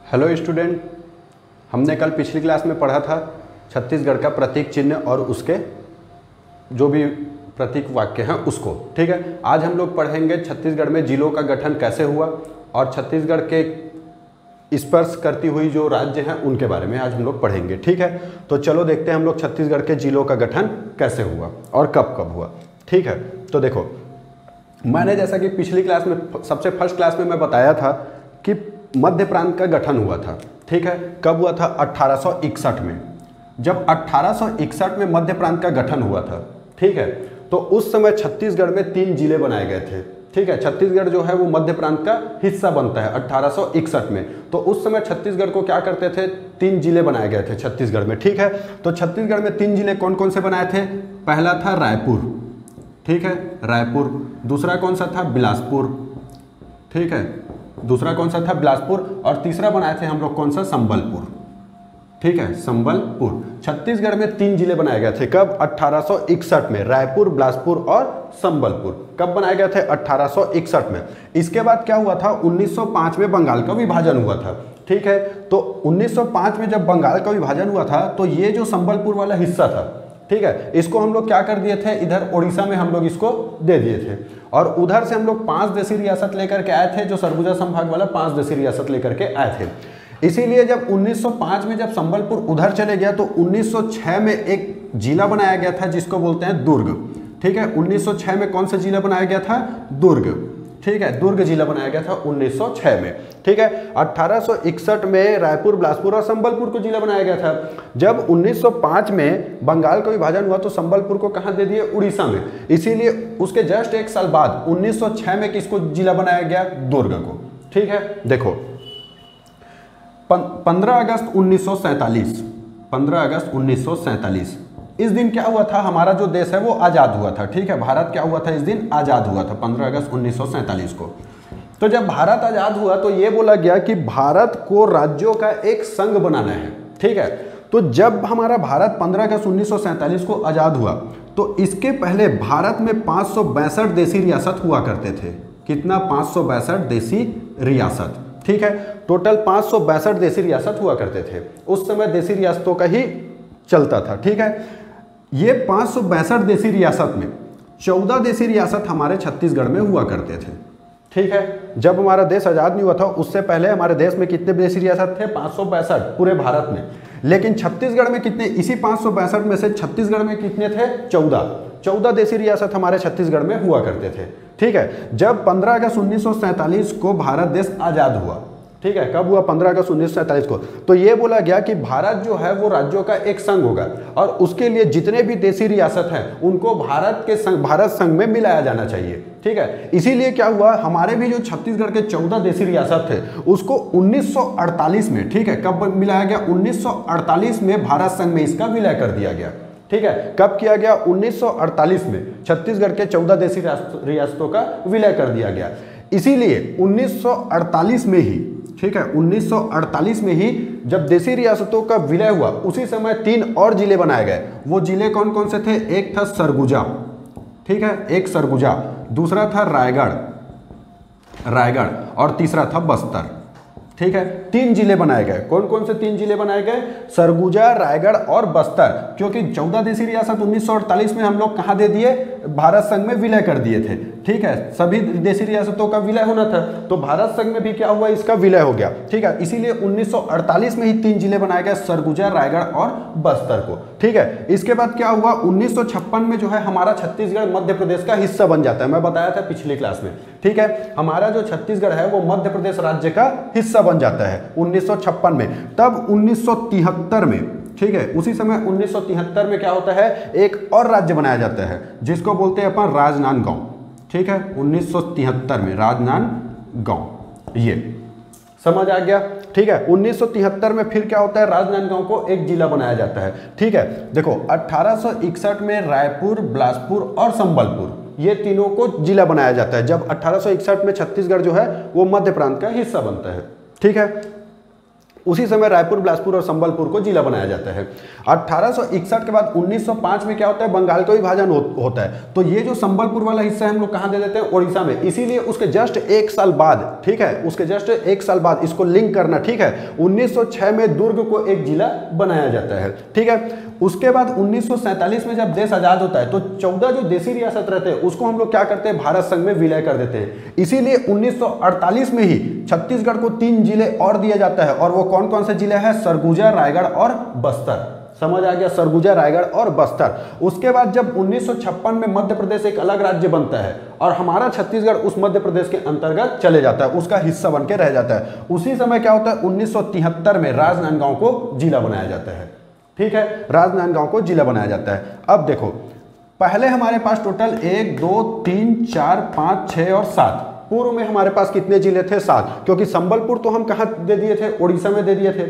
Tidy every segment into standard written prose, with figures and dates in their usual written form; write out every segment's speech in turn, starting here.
Hello student, हमने कल पिछली क्लास में पढ़ा था छत्तीसगढ़ का प्रतीक चिन्ह और उसके जो भी प्रतीक वाक्य हैं उसको। ठीक है, आज हम लोग पढ़ेंगे छत्तीसगढ़ में जिलों का गठन कैसे हुआ और छत्तीसगढ़ के स्पर्श करती हुई जो राज्य हैं उनके बारे में आज हम लोग पढ़ेंगे। ठीक है, तो चलो देखते हैं हम लोग छत्तीसगढ़ के जिलों का गठन कैसे हुआ और कब कब हुआ। ठीक है, तो देखो मैंने जैसा कि पिछली क्लास में सबसे फर्स्ट क्लास में मैं बताया था कि मध्य प्रांत का गठन हुआ था। ठीक है, कब हुआ था? 1861 में। जब 1861 में मध्य प्रांत का गठन हुआ था, ठीक है, तो उस समय छत्तीसगढ़ में 3 जिले बनाए गए थे। ठीक है, छत्तीसगढ़ जो है वो मध्य प्रांत का हिस्सा बनता है 1861 में। तो उस समय छत्तीसगढ़ को क्या करते थे? 3 जिले बनाए गए थे छत्तीसगढ़ में। ठीक है, तो छत्तीसगढ़ में 3 जिले कौन कौन से बनाए थे? पहला था रायपुर, ठीक है, रायपुर। दूसरा कौन सा था? बिलासपुर, ठीक है, दूसरा कौन सा था? बिलासपुर। और तीसरा बनाए थे हम लोग कौन सा? संबलपुर। ठीक है, संबलपुर। छत्तीसगढ़ में 3 जिले बनाए गए थे। कब? 1861 में। रायपुर, बिलासपुर और संबलपुर कब बनाए गए थे? 1861 में। इसके बाद क्या हुआ था? 1905 में बंगाल का विभाजन हुआ था। ठीक है, तो 1905 में जब बंगाल का विभाजन हुआ था तो ये जो संबलपुर वाला हिस्सा था, ठीक है, इसको हम लोग क्या कर दिए थे? इधर उड़ीसा में हम लोग इसको दे दिए थे और उधर से हम लोग 5 देशी रियासत लेकर के आए थे। जो सरगुजा संभाग वाला 5 देशी रियासत लेकर के आए थे। इसीलिए जब 1905 में जब संबलपुर उधर चले गया तो 1906 में एक जिला बनाया गया था जिसको बोलते हैं दुर्ग। ठीक है, 1906 में कौन सा जिला बनाया गया था? दुर्ग। ठीक है, दुर्ग जिला बनाया गया था 1906 में। ठीक है, 1861 में रायपुर, बिलासपुर और संबलपुर को जिला बनाया गया था। जब 1905 में बंगाल का विभाजन हुआ तो संबलपुर को कहां दे दिए? उड़ीसा में। इसीलिए उसके जस्ट 1 साल बाद 1906 में किसको जिला बनाया गया? दुर्ग को। ठीक है, देखो 15 अगस्त 1947, 15 अगस्त 1947 इस दिन क्या हुआ था? हमारा जो देश है वो आज़ाद हुआ था। ठीक है, भारत क्या हुआ था? इस दिन आज़ाद हुआ था 15 अगस्त 1947 को। तो जब भारत आज़ाद हुआ तो ये बोला गया कि भारत को राज्यों का एक संघ बनाना है। ठीक है, तो जब हमारा भारत 15 अगस्त 1947 को आज़ाद हुआ तो इसके पहले भारत में 562 देशी रियासत हुआ करते थे। कितना? 562 देशी रियासत। ठीक है, टोटल 562 देशी रियासत हुआ करते थे। उस समय देशी रियासतों का ही चलता था। ठीक है, ये 562 देशी रियासत में 14 देशी रियासत हमारे छत्तीसगढ़ में हुआ करते थे। ठीक है, जब हमारा देश आज़ाद नहीं हुआ था उससे पहले हमारे देश में कितने देशी रियासत थे? 562 पूरे भारत में। लेकिन छत्तीसगढ़ में कितने? इसी 562 में से छत्तीसगढ़ में कितने थे? 14 देशी रियासत हमारे छत्तीसगढ़ में हुआ करते थे। ठीक है, जब 15 अगस्त 1947 को भारत देश आज़ाद हुआ, ठीक है, कब हुआ? 15 अगस्त 1947 को। तो ये बोला गया कि भारत जो है वो राज्यों का एक संघ होगा और उसके लिए जितने भी देशी रियासत हैं उनको भारत संघ में मिलाया जाना चाहिए। ठीक है, इसीलिए क्या हुआ? हमारे भी जो छत्तीसगढ़ के 14 देशी रियासत थे उसको 1948 में, ठीक है, कब मिलाया गया? 1948 में भारत संघ में इसका विलय कर दिया गया। ठीक है, कब किया गया? 1948 में छत्तीसगढ़ के 14 देशी रियासतों का विलय कर दिया गया। इसीलिए 1948 में ही, ठीक है, 1948 में ही जब देशी रियासतों का विलय हुआ उसी समय 3 और जिले बनाए गए। वो जिले कौन कौन से थे? एक था सरगुजा, ठीक है, एक सरगुजा, दूसरा था रायगढ़ और तीसरा था बस्तर। ठीक है, 3 जिले बनाए गए। कौन कौन से 3 जिले बनाए गए? सरगुजा, रायगढ़ और बस्तर। क्योंकि 14 देशी रियासत 1948 में हम लोग कहाँ दे दिए? भारत संघ में विलय कर दिए थे। ठीक है, सभी देशी रियासतों का विलय होना था तो भारत संघ में भी क्या हुआ? इसका विलय हो गया। ठीक है, इसीलिए 1948 में ही 3 जिले बनाए गए, सरगुजा, रायगढ़ और बस्तर को। ठीक है, इसके बाद क्या हुआ? 1956 में जो है हमारा छत्तीसगढ़ मध्य प्रदेश का हिस्सा बन जाता है। मैं बताया था पिछली क्लास में। ठीक है, हमारा जो छत्तीसगढ़ है वो मध्य प्रदेश राज्य का हिस्सा बन जाता है 1956 में। तब 1973 में, ठीक है, उसी समय 1973 में क्या होता है? एक और राज्य बनाया जाता है जिसको बोलते हैं अपन राजनांदगांव। ठीक है, 1973 में राजनांदगांव, ये समझ आ गया। ठीक है, 1973 में फिर क्या होता है? राजनांदगांव को एक जिला बनाया जाता है। ठीक है, देखो 1861 में रायपुर, बिलासपुर और संबलपुर ये तीनों को जिला बनाया जाता है। जब 1861 में छत्तीसगढ़ जो है वो मध्य प्रांत का हिस्सा बनता है। ठीक है, उसी समय रायपुर, बिलासपुर और संबलपुर को जिला बनाया जाता है। 1861 के बाद 1905 में क्या होता है, बंगाल का विभाजन होता है। तो ये जो संबलपुर वाला हिस्सा है हम लोग कहाँ दे देते हैं, उड़ीसा में। इसीलिए उसके जस्ट एक साल बाद, ठीक है, उसके जस्ट एक साल बाद इसको लिंक करना, ठीक है, 1906 में दुर्ग को एक जिला बनाया जाता है, ठीक है। उसके बाद 1947 में जब देश आजाद होता है तो 14 जो देशी रियासत रहते हैं उसको हम लोग क्या करते हैं, भारत संघ में विलय कर देते हैं। इसीलिए 1948 में ही छत्तीसगढ़ को 3 जिले और दिया जाता है, और वो कौन कौन से जिले हैं, सरगुजा, रायगढ़ और बस्तर। समझ आ गया, सरगुजा, रायगढ़ और बस्तर। उसके बाद जब 1956 में मध्य प्रदेश एक अलग राज्य बनता है और हमारा छत्तीसगढ़ उस मध्य प्रदेश के अंतर्गत चले जाता है, उसका हिस्सा बन के रह जाता है। उसी समय क्या होता है, 1973 में राजनांदगांव को जिला बनाया जाता है, ठीक है, राजनांदगांव को जिला बनाया जाता है। अब देखो, पहले हमारे पास टोटल 1 2 3 4 5 6 और 7, पूर्व में हमारे पास कितने जिले थे, 7, क्योंकि संबलपुर तो हम कहाँ दे दिए थे, उड़ीसा में दे दिए थे।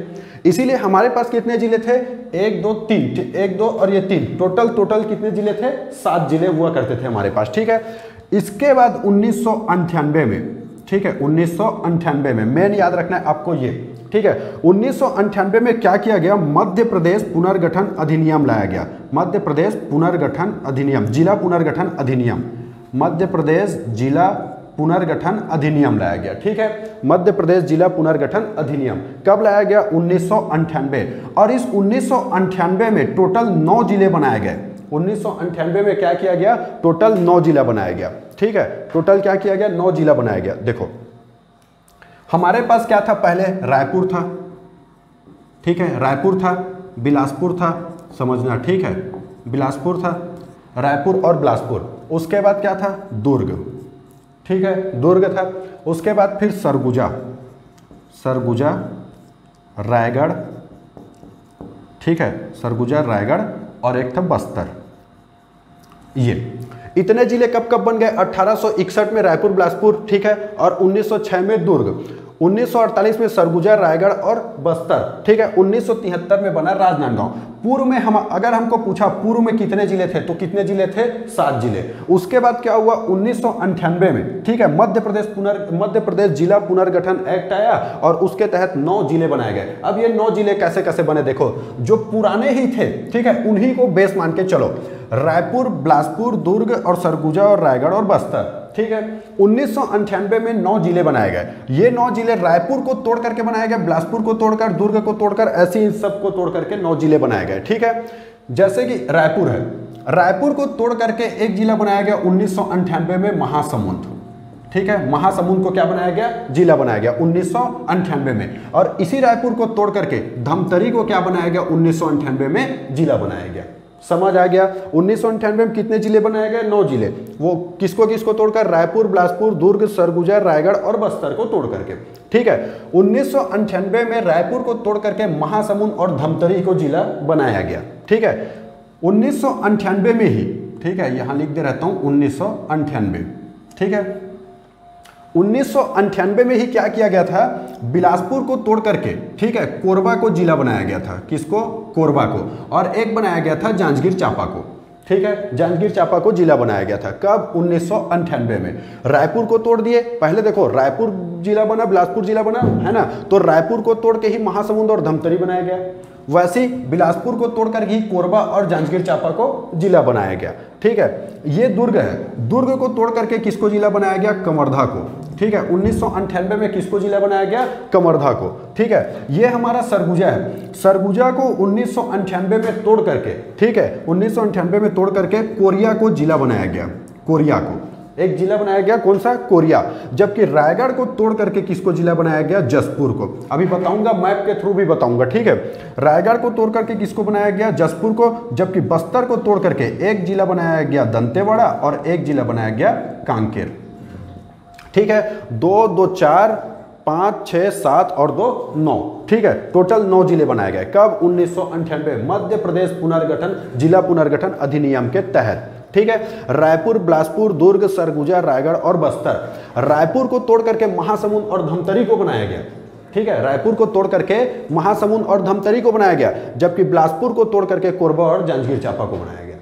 इसीलिए हमारे पास कितने जिले थे, 1 2 3, 1 2 और ये 3, टोटल कितने जिले थे, 7 जिले हुआ करते थे हमारे पास, ठीक है। इसके बाद 1998 में, ठीक है, 1998 में मेन याद रखना है आपको ये, ठीक है, 1998 में क्या किया गया, मध्य प्रदेश पुनर्गठन अधिनियम लाया गया। मध्य प्रदेश पुनर्गठन अधिनियम, जिला पुनर्गठन अधिनियम, मध्य प्रदेश जिला पुनर्गठन अधिनियम लाया गया, ठीक है। मध्य प्रदेश जिला पुनर्गठन अधिनियम कब लाया गया, 1998। और इस 1998 में टोटल 9 जिले बनाए गए। 1998 में क्या किया गया, टोटल 9 जिला बनाया गया, ठीक है, टोटल क्या किया गया, 9 जिला बनाया गया। देखो हमारे पास क्या था, पहले रायपुर था, ठीक है, रायपुर था, बिलासपुर था, समझना, ठीक है, बिलासपुर था, रायपुर और बिलासपुर। उसके बाद क्या था, दुर्ग, ठीक है, दुर्ग था। उसके बाद फिर सरगुजा, सरगुजा, रायगढ़, ठीक है, सरगुजा, रायगढ़ और एक था बस्तर। ये इतने जिले कब कब बन गए, 1861 में रायपुर, बिलासपुर, ठीक है, और 1906 में दुर्ग, 1948 में सरगुजा, रायगढ़ और बस्तर, ठीक है, 1973 में बना राजनांदगांव। पूर्व में हम अगर हमको पूछा पूर्व में कितने जिले थे, तो कितने जिले थे, 7 जिले। उसके बाद क्या हुआ, 1998 में, ठीक है, मध्य प्रदेश जिला पुनर्गठन एक्ट आया और उसके तहत 9 जिले बनाए गए। अब ये 9 जिले कैसे कैसे बने, देखो, जो पुराने ही थे, ठीक है, उन्हीं को बेस मान के चलो, रायपुर, बिलासपुर, दुर्ग और सरगुजा और रायगढ़ और बस्तर, ठीक है। 1998 में 9 जिले बनाए गए। ये 9 जिले रायपुर को तोड़ करके बनाए गए, बिलासपुर को तोड़कर, दुर्ग को तोड़कर, ऐसे ही सबको तोड़ करके 9 जिले बनाए गए, ठीक है। जैसे कि रायपुर है, रायपुर को तोड़ करके एक जिला बनाया गया 1998 में, महासमुंद, ठीक है, महासमुंद को क्या बनाया गया, जिला बनाया गया 1998 में। और इसी रायपुर को तोड़ करके धमतरी को क्या बनाया गया, 1998 में जिला बनाया गया। समझ आ गया, 1998 में कितने जिले बनाए गए, 9 जिले। वो किसको किसको तोड़कर, रायपुर, बिलासपुर, दुर्ग, सरगुजा, रायगढ़ और बस्तर को तोड़ करके, ठीक है। 1998 में रायपुर को तोड़ करके महासमुंद और धमतरी को जिला बनाया गया, ठीक है। 1998 में ही, ठीक है, यहां लिख दे रहता हूं 1998, ठीक है। 1998 में ही क्या किया गया था, बिलासपुर को तोड़ करके, ठीक है, कोरबा को जिला बनाया गया था। किसको, कोरबा को। और एक बनाया गया था जांजगीर चांपा को, ठीक है, जांजगीर चांपा को जिला बनाया गया था। कब, 1998 में। रायपुर को तोड़ दिए, पहले देखो रायपुर जिला बना, बिलासपुर जिला बना, है ना, तो रायपुर को तोड़ के ही महासमुंद और धमतरी बनाया गया। वैसे ही बिलासपुर को तोड़कर ही कोरबा और जांजगीर चांपा को जिला बनाया गया, ठीक है। ये दुर्ग है, दुर्ग को तोड़ करके किसको जिला बनाया गया, कवर्धा को, ठीक है। 1998 में किसको जिला बनाया गया, कवर्धा को, ठीक है। ये हमारा सरगुजा है, सरगुजा को 1998 में तोड़ करके, ठीक है, 1998 में तोड़ करके कोरिया को जिला बनाया गया, कोरिया को एक जिला बनाया गया, कौन सा, कोरिया। जबकि रायगढ़ को तोड़ करके किसको जिला बनाया गया, जसपुर को। अभी बताऊंगा, मैप के थ्रू भी बताऊंगा, ठीक है। रायगढ़ को तोड़ करके किसको बनाया गया, जसपुर को। जबकि बस्तर को तोड़ करके एक जिला बनाया गया दंतेवाड़ा और एक जिला बनाया गया कांकेर, ठीक है। 2 2 4 5 6 7 और 2 9, ठीक है, टोटल 9 जिले बनाए गए। कब, 1998 मध्य प्रदेश पुनर्गठन जिला पुनर्गठन अधिनियम के तहत, ठीक है। रायपुर, बिलासपुर, दुर्ग, सरगुजा, रायगढ़ और बस्तर। रायपुर को तोड़ करके महासमुंद और धमतरी को बनाया गया, ठीक है, रायपुर को तोड़ करके महासमुंद और धमतरी को बनाया गया। जबकि बिलासपुर को तोड़ करके कोरबा और जांजगीर चांपा को बनाया गया,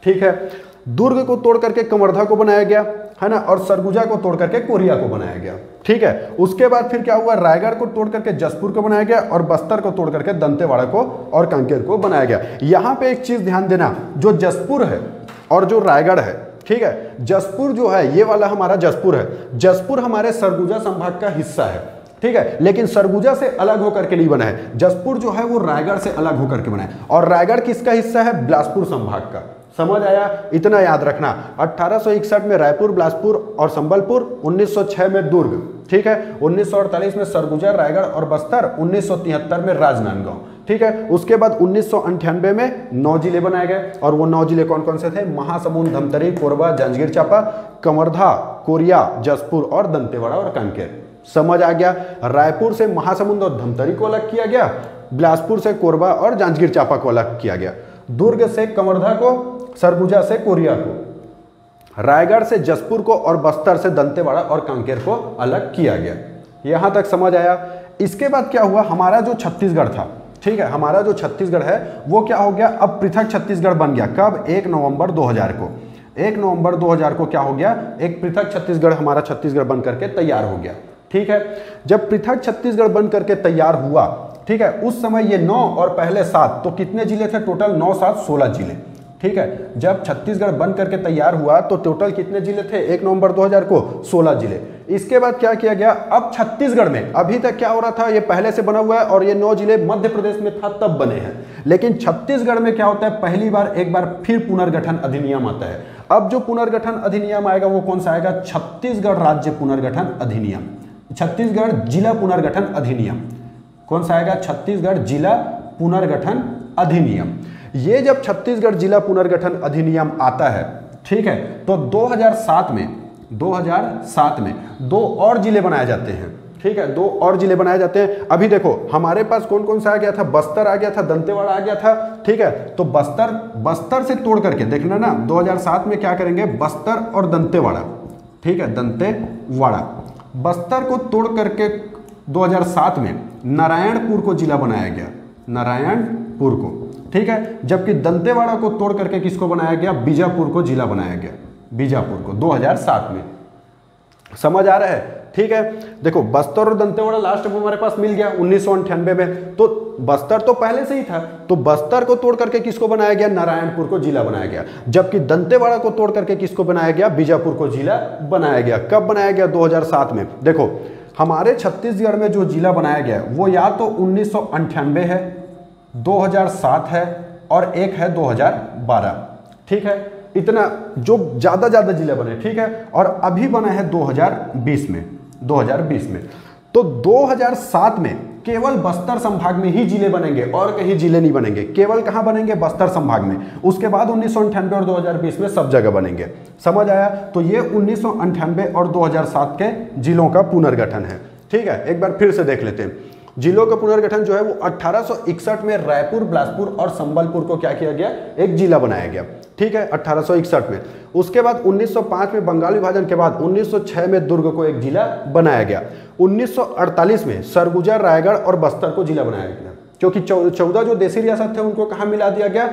ठीक है। दुर्ग को तोड़ करके कवर्धा को बनाया गया है ना, और सरगुजा को तोड़ करके कोरिया को बनाया गया। ठीक है, उसके बाद फिर क्या हुआ, रायगढ़ को तोड़ करके जसपुर को बनाया गया और बस्तर को तोड़ करके दंतेवाड़ा को और कांकेर को बनाया गया। यहां पे एक चीज ध्यान देना, जो जसपुर है और जो रायगढ़ है, ठीक है, जसपुर जो है ये वाला हमारा जसपुर है, जसपुर हमारे सरगुजा संभाग का हिस्सा है, ठीक है, लेकिन सरगुजा से अलग होकर के नहीं बना है। जसपुर जो है वो रायगढ़ से अलग होकर के बना है, और रायगढ़ किसका हिस्सा है, बिलासपुर संभाग का। समझ आया, इतना याद रखना। 1861 में रायपुर, बिलासपुर और संबलपुर, 1906 में दुर्ग, ठीक है, 1948 में सरगुजा, रायगढ़ और बस्तर, 1973 में राजनांदगांव, ठीक है। उसके बाद 1998 में 9 जिले बनाए गए, और वो 9 जिले कौन कौन से थे, महासमुंद, धमतरी, कोरबा, जांजगीर चांपा, कवर्धा, कोरिया, जसपुर और दंतेवाड़ा और कांकेर। समझ आ गया। रायपुर से महासमुंद और धमतरी को अलग किया गया, बिलासपुर से कोरबा और जांजगीर चांपा को अलग किया गया, दुर्ग से कवर्धा को, सरगुजा से कोरिया को, रायगढ़ से जसपुर को और बस्तर से दंतेवाड़ा और कांकेर को अलग किया गया। यहां तक समझ आया। इसके बाद क्या हुआ, हमारा जो छत्तीसगढ़ था, ठीक है, हमारा जो छत्तीसगढ़ है वो क्या हो गया, अब पृथक छत्तीसगढ़ बन गया। कब, 1 नवंबर 2000 को। 1 नवंबर 2000 को क्या हो गया, एक पृथक छत्तीसगढ़ हमारा छत्तीसगढ़ बन करके तैयार हो गया। ठीक है, जब पृथक छत्तीसगढ़ बन करके तैयार हुआ, ठीक है, उस समय ये 9 और पहले 7, तो कितने जिले थे टोटल, 9, 7, 16 जिले। ठीक है, जब छत्तीसगढ़ बन करके तैयार हुआ तो टोटल कितने जिले थे 1 नवंबर 2000 को, 16 जिले। इसके बाद क्या किया गया, अब छत्तीसगढ़ में अभी तक क्या हो रहा था, ये पहले से बना हुआ है और ये 9 जिले मध्य प्रदेश में था तब बने हैं, लेकिन छत्तीसगढ़ में क्या होता है, पहली बार एक बार फिर पुनर्गठन अधिनियम आता है। अब जो पुनर्गठन अधिनियम आएगा वो कौन सा आएगा, छत्तीसगढ़ राज्य पुनर्गठन अधिनियम, छत्तीसगढ़ जिला पुनर्गठन अधिनियम। कौन सा आएगा, छत्तीसगढ़ जिला पुनर्गठन अधिनियम। ये जब छत्तीसगढ़ जिला पुनर्गठन अधिनियम आता है, ठीक है, तो 2007 में 2 और जिले बनाए जाते हैं। ठीक है, 2 और जिले बनाए जाते हैं। अभी देखो हमारे पास कौन कौन सा आ गया था, बस्तर आ गया था, दंतेवाड़ा आ गया था। ठीक है, तो बस्तर से तोड़ करके देखना ना, 2007 में क्या करेंगे, बस्तर और दंतेवाड़ा, ठीक है, दंतेवाड़ा, बस्तर को तोड़ करके 2007 में नारायणपुर को जिला बनाया गया, नारायणपुर को। ठीक है, जबकि दंतेवाड़ा को तोड़ करके किसको बनाया गया, बीजापुर को जिला बनाया गया, बीजापुर को 2007 में। समझ आ रहा है। ठीक है, देखो बस्तर और दंतेवाड़ा लास्ट में हमारे पास मिल गया 1998 में, तो बस्तर तो पहले से ही था, तो बस्तर को तोड़ करके किसको बनाया गया, नारायणपुर को जिला बनाया गया, जबकि दंतेवाड़ा को तोड़ करके किसको बनाया गया, बीजापुर को जिला बनाया गया। कब बनाया गया, 2007 में। देखो हमारे छत्तीसगढ़ में जो जिला बनाया गया वो या तो 1998 है, 2007 है और एक है 2012। ठीक है, इतना जो ज्यादा जिले बने। ठीक है, और अभी बना है 2020 में, 2020 में। तो 2007 में केवल बस्तर संभाग में ही जिले बनेंगे और कहीं जिले नहीं बनेंगे, केवल कहां बनेंगे, बस्तर संभाग में। उसके बाद 1998 और 2020 में सब जगह बनेंगे। समझ आया। तो ये 1998 और 2007 के जिलों का पुनर्गठन है। ठीक है, एक बार फिर से देख लेते हैं। जिलों का पुनर्गठन जो है वो 1861 में रायपुर, बिलासपुर और संबलपुर को क्या किया गया, एक जिला बनाया गया। ठीक है, 1861 में। उसके बाद 1905 में बंगाल विभाजन के बाद 1906 में दुर्ग को एक जिला बनाया गया। 1948 में सरगुजा, रायगढ़ और बस्तर को जिला बनाया गया, क्योंकि 14 जो देशी रियासत थे उनको कहाँ मिला दिया गया,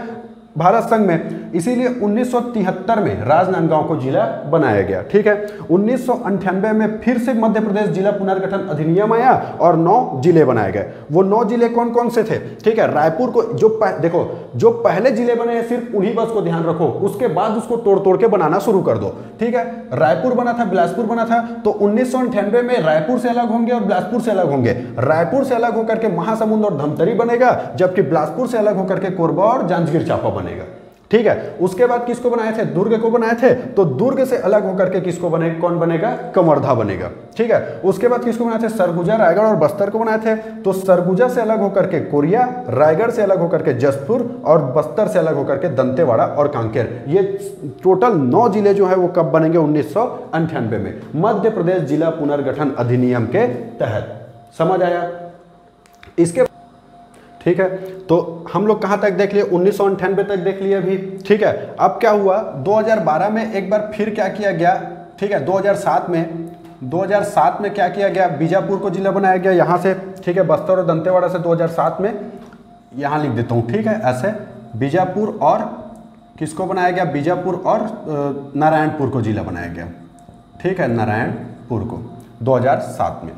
भारत संघ में। इसीलिए 1973 में राजनांदगांव को जिला बनाया गया। ठीक है, 1998 में फिर से मध्य प्रदेश जिला पुनर्गठन अधिनियम आया और 9 जिले बनाए गए। वो 9 जिले कौन कौन से थे, ठीक है, रायपुर को देखो जो पहले जिले बने हैं सिर्फ उन्हीं बस को ध्यान रखो, उसके बाद उसको तोड़ तोड़ के बनाना शुरू कर दो। ठीक है, रायपुर बना था, बिलासपुर बना था, तो 1998 में रायपुर से अलग होंगे और बिलासपुर से अलग होंगे। रायपुर से अलग होकर के महासमुंद और धमतरी बनेगा, जबकि बिलासपुर से अलग होकर के कोरबा और जांजगीर चांपा बनेगा। ठीक है, उसके बाद किसको बनाए थे, दुर्ग को बनाए थे, तो दुर्ग से अलग होकर के किसको बनेगा, कौन बनेगा, कवर्धा बनेगा। ठीक है, उसके बाद किसको बनाए थे, सरगुजा, रायगढ़ और बस्तर को बनाए थे, तो सरगुजा से अलग होकर के कोरिया, रायगढ़ से अलग होकर के जसपुर और बस्तर से अलग होकर के दंतेवाड़ा और कांकेर। ये टोटल 9 जिले जो है वो कब बनेंगे, 1998 में, मध्य प्रदेश जिला पुनर्गठन अधिनियम के तहत। समझ आया। इसके ठीक है, तो हम लोग कहां तक देख लिए, 1998 तक देख लिए अभी। ठीक है, अब क्या हुआ, 2012 में एक बार फिर क्या किया गया। ठीक है, 2007 में क्या किया गया, बीजापुर को जिला बनाया गया यहां से। ठीक है, बस्तर और दंतेवाड़ा से 2007 में, यहां लिख देता हूं। ठीक है, ऐसे बीजापुर और किसको बनाया गया, बीजापुर और नारायणपुर को जिला बनाया गया। ठीक है, नारायणपुर को 2007 में।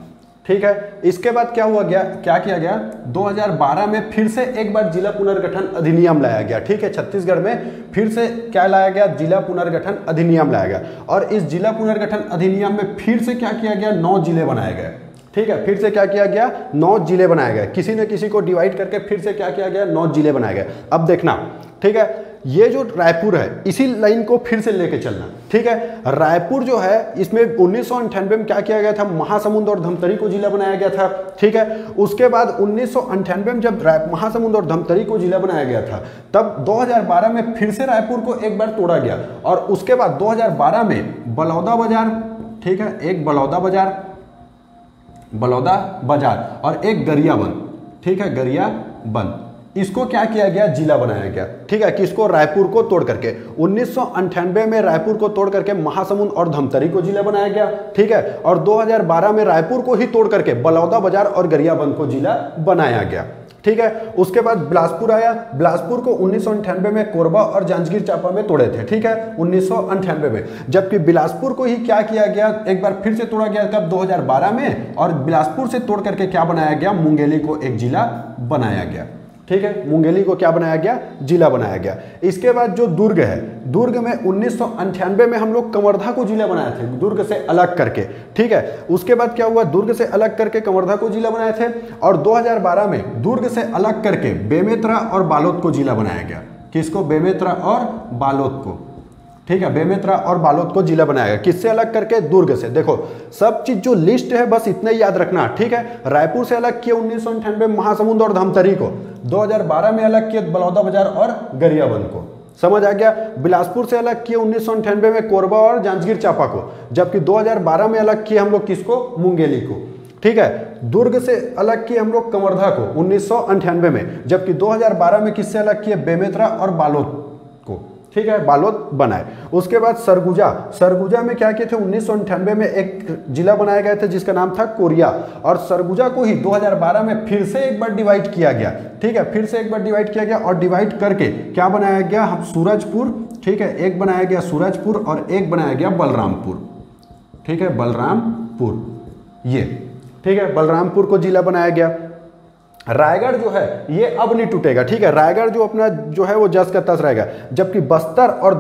ठीक है, इसके बाद क्या किया गया 2012 में फिर से एक बार जिला पुनर्गठन अधिनियम लाया गया। ठीक है, छत्तीसगढ़ में फिर से क्या लाया गया, जिला पुनर्गठन अधिनियम लाया गया। और इस जिला पुनर्गठन अधिनियम में फिर से क्या किया गया, 9 जिले बनाए गए। ठीक है, फिर से क्या किया गया, 9 जिले बनाए गए। किसी न किसी को डिवाइड करके फिर से क्या किया गया, 9 जिले बनाए गए। अब देखना, ठीक है, ये जो रायपुर है इसी लाइन को फिर से लेके चलना। ठीक है, रायपुर जो है इसमें 1998 में क्या किया गया था, महासमुंद और धमतरी को जिला बनाया गया था। ठीक है, उसके बाद 1998 में जब महासमुंद और धमतरी को जिला बनाया गया था, तब 2012 में फिर से रायपुर को एक बार तोड़ा गया। और उसके बाद 2012 में बलौदा बाजार, ठीक है, एक बलौदा बाजार और एक गरियाबंद, ठीक है, गरियाबंद, इसको क्या किया गया, जिला बनाया गया। ठीक है, किसको, रायपुर को तोड़ करके 1998 में रायपुर को तोड़ करके महासमुंद और धमतरी को जिला बनाया गया। ठीक है, और 2012 में रायपुर को ही तोड़ करके बलौदा बाजार और गरियाबंद को जिला बनाया गया। ठीक है, उसके बाद बिलासपुर आया। बिलासपुर को 1998 में कोरबा और जांजगीर चांपा में तोड़े थे। ठीक है, 1998 में, जबकि बिलासपुर को ही क्या किया गया, एक बार फिर से तोड़ा गया, कब, 2012 में। और बिलासपुर से तोड़ करके क्या बनाया गया, मुंगेली को एक जिला बनाया गया। ठीक है, मुंगेली को क्या बनाया गया, जिला बनाया गया। इसके बाद जो दुर्ग है, दुर्ग में 1998 में हम लोग कवर्धा को जिला बनाए थे, दुर्ग से अलग करके। ठीक है, उसके बाद क्या हुआ, दुर्ग से अलग करके कवर्धा को जिला बनाए थे। और 2012 में दुर्ग से अलग करके बेमेतरा और बालोद को जिला बनाया गया। किसको, बेमेतरा और बालोद को। ठीक है, बेमेतरा और बालोद को जिला बनाया गया। किससे अलग करके, दुर्ग से। देखो सब चीज जो लिस्ट है बस इतना ही याद रखना। ठीक है, रायपुर से अलग किए 1998 में महासमुंद और धमतरी को, 2012 में अलग किए बलौदा बाजार और गरियाबंद को। समझ आ गया। बिलासपुर से अलग किए 1998 में कोरबा और जांजगीर चांपा को, जबकि 2012 में अलग किए हम लोग किसको, मुंगेली को। ठीक है, दुर्ग से अलग किए हम लोग कवर्धा को 1998 में, जबकि 2012 में किससे अलग किए, बेमेतरा और बालोद को। ठीक है, बालोद बनाए। उसके बाद सरगुजा में क्या किए थे, 1998 में एक जिला बनाए गए थे जिसका नाम था कोरिया। और सरगुजा को ही 2012 में फिर से एक बार डिवाइड किया गया। ठीक है, फिर से एक बार डिवाइड किया गया और डिवाइड करके क्या बनाया गया, हम सूरजपुर। ठीक है, एक बनाया गया सूरजपुर और एक बनाया गया बलरामपुर। ठीक है, बलरामपुर, ये ठीक है, बलरामपुर को जिला बनाया गया। रायगढ़ जो है ये अब नहीं टूटेगा। ठीक है, रायगढ़ जो अपना जो है वो जस का तस रहेगा। जबकि बस्तर और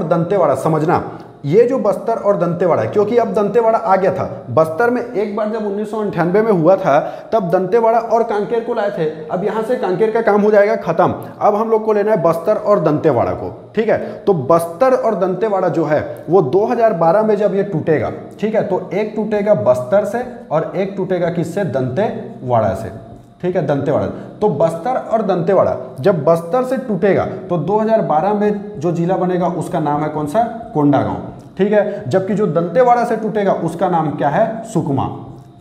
दंतेवाड़ा समझना, ये जो बस्तर और दंतेवाड़ा, क्योंकि अब दंतेवाड़ा आ गया था। बस्तर में एक बार जब 1998 में हुआ था तब दंतेवाड़ा और कांकेर को लाए थे। अब यहाँ से कांकेर का काम हो जाएगा खत्म। अब हम लोग को लेना है बस्तर और दंतेवाड़ा को। ठीक है, तो बस्तर और दंतेवाड़ा जो है वो 2012 में जब ये टूटेगा, ठीक है, तो एक टूटेगा बस्तर से और एक टूटेगा किससे, दंतेवाड़ा से। ठीक है, दंतेवाड़ा। तो बस्तर और दंतेवाड़ा जब बस्तर से टूटेगा तो 2012 में जो जिला बनेगा उसका नाम है कौन सा, कोंडागांव। ठीक है, जबकि जो दंतेवाड़ा से टूटेगा उसका नाम क्या है, सुकमा।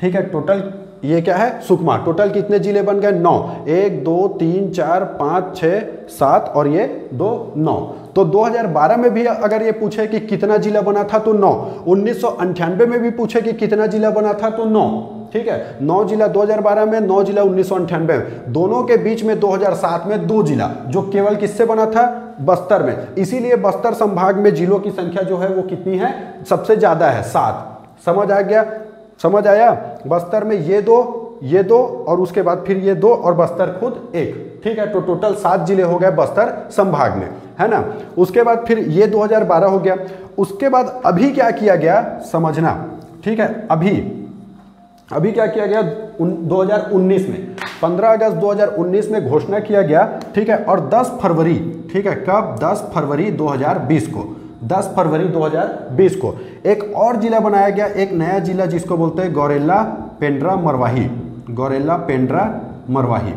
ठीक है, टोटल ये क्या है, सुकमा। टोटल कितने जिले बन गए, 9, 1 2 3 4 5 6 7 और ये 2 9। तो 2012 में भी अगर ये पूछे कि कितना जिला बना था तो 9, 1998 में भी पूछे कि कितना जिला बना था तो 9। ठीक है, 9 जिला 2012 में, 9 जिला 1998 में। दोनों के बीच में 2007 में 2 जिला, जो केवल किससे बना था, बस्तर में। इसीलिए बस्तर संभाग में जिलों की संख्या जो है वो कितनी है, सबसे ज्यादा है, 7। समझ आ गया, समझ आया। बस्तर में ये दो और उसके बाद फिर ये 2 और बस्तर खुद 1। ठीक है, तो टोटल 7 जिले हो गए बस्तर संभाग में, है ना। उसके बाद फिर ये 2012 हो गया। उसके बाद अभी क्या किया गया समझना। ठीक है, अभी क्या किया गया, 2019 में 15 अगस्त 2019 में घोषणा किया गया। ठीक है, और 10 फरवरी, ठीक है, कब, 10 फरवरी 2020 को, 10 फरवरी 2020 को एक और जिला बनाया गया, एक नया जिला जिसको बोलते हैं गौरेला पेंड्रा मरवाही, गौरेला पेंड्रा मरवाही।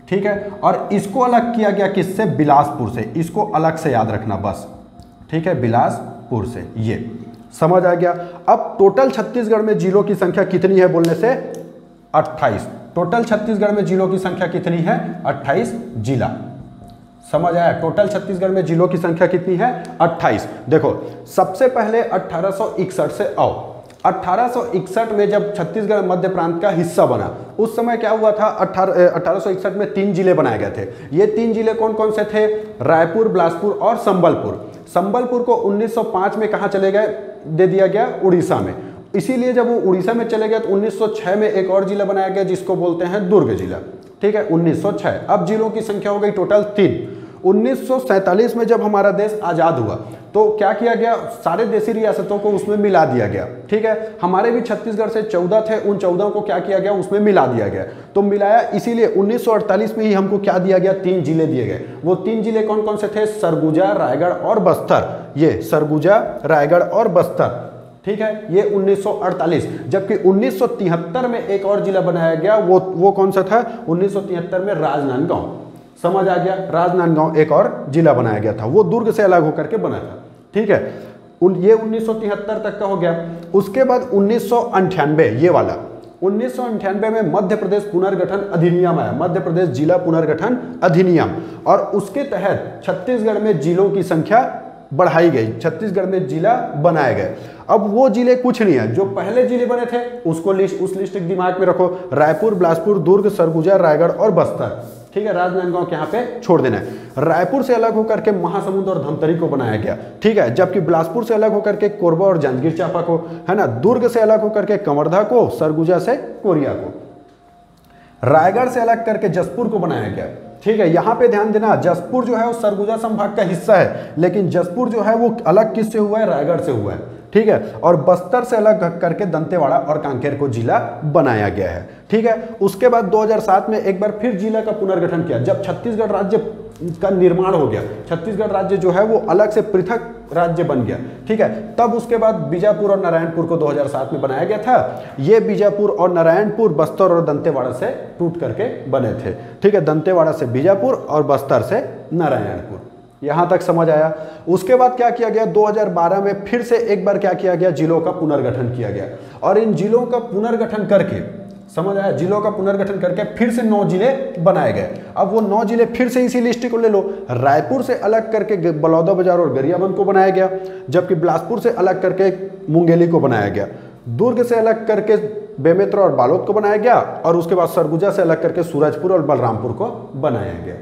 ठीक है, और इसको अलग किया गया किससे, बिलासपुर से। इसको अलग से याद रखना बस। ठीक है, बिलासपुर से, ये समझ आ गया। अब टोटल छत्तीसगढ़ में जिलों की संख्या कितनी है बोलने से, 28। टोटल छत्तीसगढ़ में जिलों की संख्या कितनी है, 28 जिला। समझ आया, टोटल छत्तीसगढ़ में जिलों की संख्या कितनी है, 28। देखो सबसे पहले 1861 से आओ। 1861 में जब छत्तीसगढ़ मध्य प्रांत का हिस्सा बना, उस समय क्या हुआ था, 1861 में 3 जिले बनाए गए थे। ये 3 जिले कौन कौन से थे, रायपुर, बिलासपुर और संबलपुर। संबलपुर को 1905 में कहाँ चले गए, दे दिया गया उड़ीसा में। इसीलिए जब वो उड़ीसा में चले गए तो 1906 में एक और जिला बनाया गया जिसको बोलते हैं दुर्ग जिला, ठीक है, 1906। अब जिलों की संख्या हो गई टोटल 3। 1947 में जब हमारा देश आज़ाद हुआ तो क्या किया गया, सारे देशी रियासतों को उसमें मिला दिया गया, ठीक है। हमारे भी छत्तीसगढ़ से 14 थे, उन 14 को क्या किया गया, उसमें मिला दिया गया। तो मिलाया, इसीलिए 1948 में ही हमको क्या दिया गया, 3 जिले दिए गए। वो 3 जिले कौन कौन से थे, सरगुजा, रायगढ़ और बस्तर। ये सरगुजा, रायगढ़ और बस्तर, ठीक है, ये 1948। जबकि 1973 में एक और जिला बनाया गया, वो कौन सा था, 1973 में राजनांदगांव। समझ आ गया, राजनांदगांव एक और जिला बनाया गया था, वो दुर्ग से अलग होकर के बना था, ठीक है। ये 1973 तक का हो गया। उसके बाद 1998, ये वाला 1998 में मध्य प्रदेश पुनर्गठन अधिनियम आया, मध्य प्रदेश जिला पुनर्गठन अधिनियम, और उसके तहत छत्तीसगढ़ में जिलों की संख्या बढ़ाई गई, छत्तीसगढ़ में जिला बनाए गए। अब वो जिले कुछ नहीं है, जो पहले जिले बने थे उसको उस लिस्ट दिमाग में रखो, रायपुर, बिलासपुर, दुर्ग, सरगुजा, रायगढ़ और बस्तर, ठीक है। राजनांदगांव के यहाँ पे छोड़ देना है। रायपुर से अलग होकर के महासमुंद और धमतरी को बनाया गया, ठीक है। जबकि बिलासपुर से अलग होकर के कोरबा और जांजगीर चांपा को, है ना। दुर्ग से अलग होकर के कवर्धा को, सरगुजा से कोरिया को, रायगढ़ से अलग करके जसपुर को बनाया गया, ठीक है। यहाँ पे ध्यान देना, जसपुर जो है वो सरगुजा संभाग का हिस्सा है, लेकिन जसपुर जो है वो अलग किससे हुआ है, रायगढ़ से हुआ है, ठीक है। और बस्तर से अलग करके दंतेवाड़ा और कांकेर को जिला बनाया गया है, ठीक है। उसके बाद 2007 में एक बार फिर जिला का पुनर्गठन किया, जब छत्तीसगढ़ राज्य का निर्माण हो गया, छत्तीसगढ़ राज्य जो है वो अलग से पृथक राज्य बन गया, ठीक है। तब उसके बाद बीजापुर और नारायणपुर को 2007 में बनाया गया था। ये बीजापुर और नारायणपुर बस्तर और दंतेवाड़ा से टूट करके बने थे, ठीक है। दंतेवाड़ा से बीजापुर और बस्तर से नारायणपुर, यहां तक समझ आया। उसके बाद क्या किया गया, 2012 में फिर से एक बार क्या किया गया, जिलों का पुनर्गठन किया गया। और इन जिलों का पुनर्गठन करके, समझ आया, जिलों का पुनर्गठन करके फिर से 9 जिले बनाए गए। अब वो 9 जिले फिर से इसी लिस्ट को ले लो, रायपुर से अलग करके बलौदाबाजार और गरियाबंद को बनाया गया, जबकि बिलासपुर से अलग करके मुंगेली को बनाया गया, दुर्ग से अलग करके बेमेतरा और बालोद को बनाया गया, और उसके बाद सरगुजा से अलग करके सूरजपुर और बलरामपुर को बनाया गया।